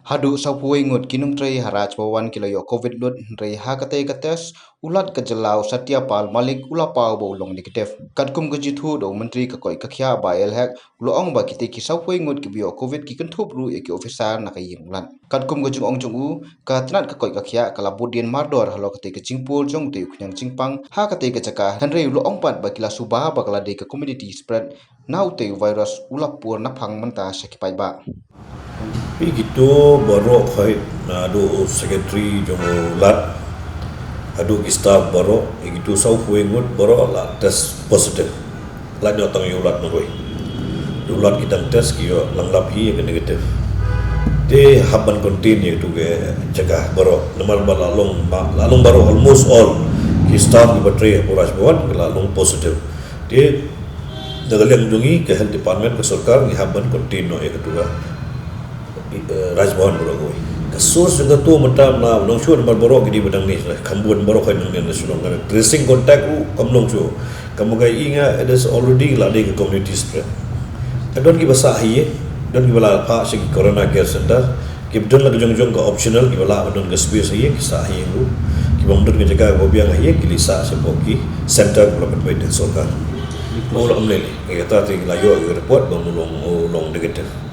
Haduh sapuai ngut kinum tray haraj Bhavan kilayo COVID lut ray hakate kates ulat kejelau Satyapal Malik ulapau bolong negatif. Katkum kejithu do menteri kakoi kakya ba elhek loong ba kite ki sapuai ngut kibio COVID ki kentup ru eki ofisa nakayim ulan. Katkum kejung ong jungu katnat kakoi kakya kalabudien mardor halo kate kecingpul jong te kunyang cingpang hakate kecaka hanrei loong pat ba kila subah ba kalade ke community spread nau te virus ulapur napang menta sakipai ba. Begitu baru kait Haduh secretary jomo lat Haduh staff baru begitu sau ngut baru lat test positif lat nyotang yulat noroi yulat kita test kio langlap hi ke negatif de haban continue tu ke jaga baru nomor balalong baru almost all ki staff di bateri Poras Bhavan lalong positif de dalam jungi ke health department ke sarkar ni haban continue ya kedua Rajbahan beragoi. Kasus juga tu mentam na long show nomor borok di bedang ni. Kambuan borok kan yang nasional. Tracing contact u kamlong show. Kamu gai inga it is already lade ke community spread. Don ki basa hiye, don ki bala pa segi corona care center. Ki don la jong-jong ke optional ki bala don ke space hiye ki sa hiye u. Ki bang don ke jaga gobiang hiye ki lisa sepoki center development by den sorkar. Mau la amle ni. Kata ti la yo report bang long long negatif.